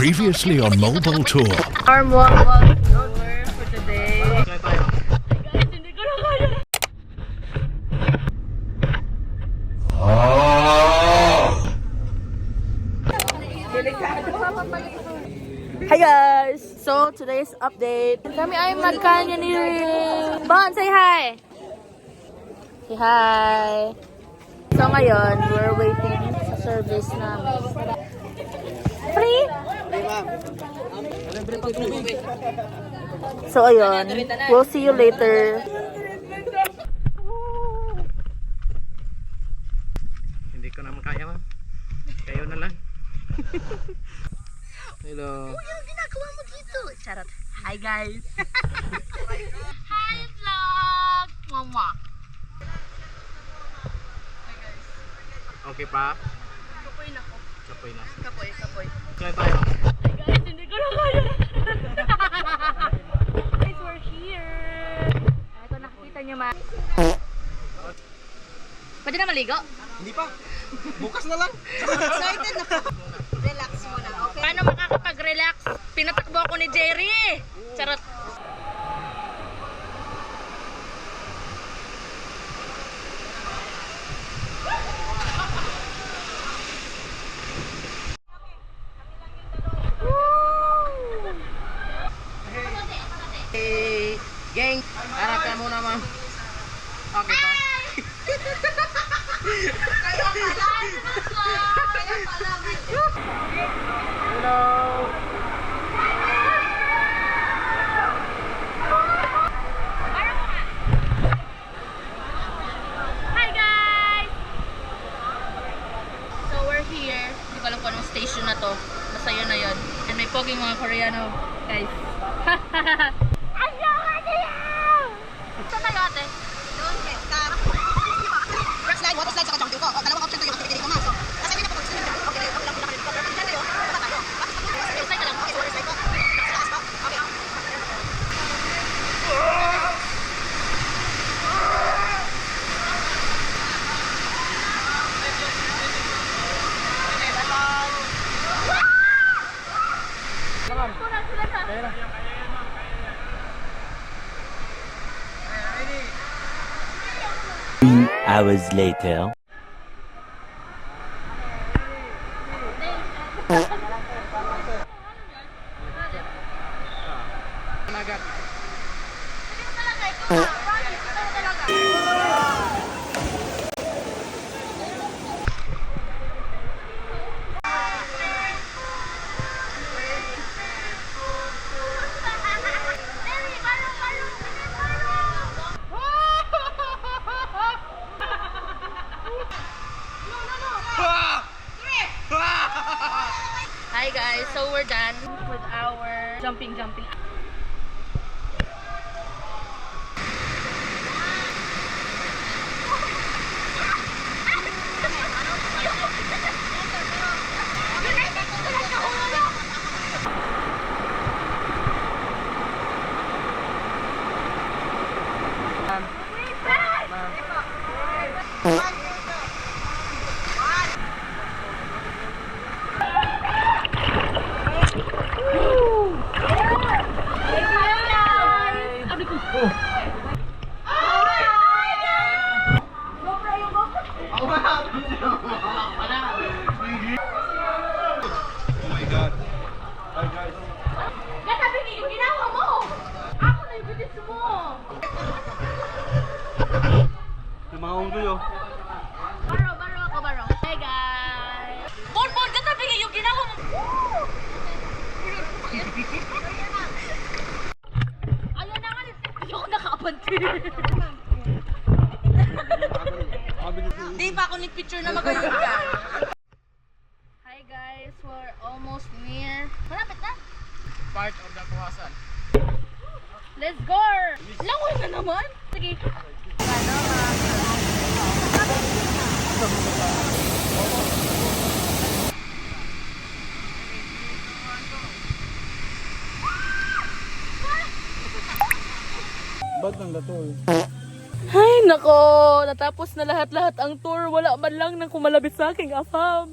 Previously on Mobile Tour. Our mobile tour for today. Guys, hindi ko na kaya. Hi guys! So, today's update. Kami ay magkanyoneering. Bon, say hi! Say hi! So ngayon, we're waiting sa service namin. Free? So ayun, we'll see you later. Hindi ko na makaya, ma'am. Kayo na lang. Hello. Uy, ang ginagawa mo dito? Charot. Hi guys. Hi vlog! Mama. Hi guys. Okay pa? Kapoy na ko. Kapoy na. Kapoy. Kaya tayo. Hi guys, hindi ko na kaya. Guys, we're here. Ito, nakikita niyo ma. Pwede na maligo? Hindi pa. Bukas na lang. Excited na po. Relax muna, okay? Paano makakapag-relax? Pinatakbo ako ni Jerry. Charot. Hey, gang. Harap ka muna, ma'am. Okay pa? Hello. Hi guys! So we're here. Hindi ko alam kung anong station na to. Basta yun na yun. And may poging mga Koreano. Guys. Saan tayo ate? Doon, first slide, water slide, saka jumping ko. Dalawang option to yung activity ko ma. So, nasa inyo na po pag-swimming ka. Okay, okay lang po nakalit. Diyan tayo, baba tayo. Water slide na lang. Okay, so water slide ko. Sa taas po. Okay. Hours later. Nagat. Hi guys, so we're done with our jumping. Oh my God. Hi guys. Sabi niyo, yung ginawa mo! Ako na yung bitis mo! Yung mga unggoy oh. Baro ako. Hey guys! Bon, katabi niyo yung ginawa mo! Ayan na nga, hindi ako nakapanti. Di pa ako picture na magayon ka. Hi guys, we're almost near. Malapit na. Part of the Kuwasan. Let's go! Langoy na naman! Sige. Ba't nang dato eh? Ay, nako! Natapos na lahat ang tour. Wala man lang nang kumalabit sa aking afam.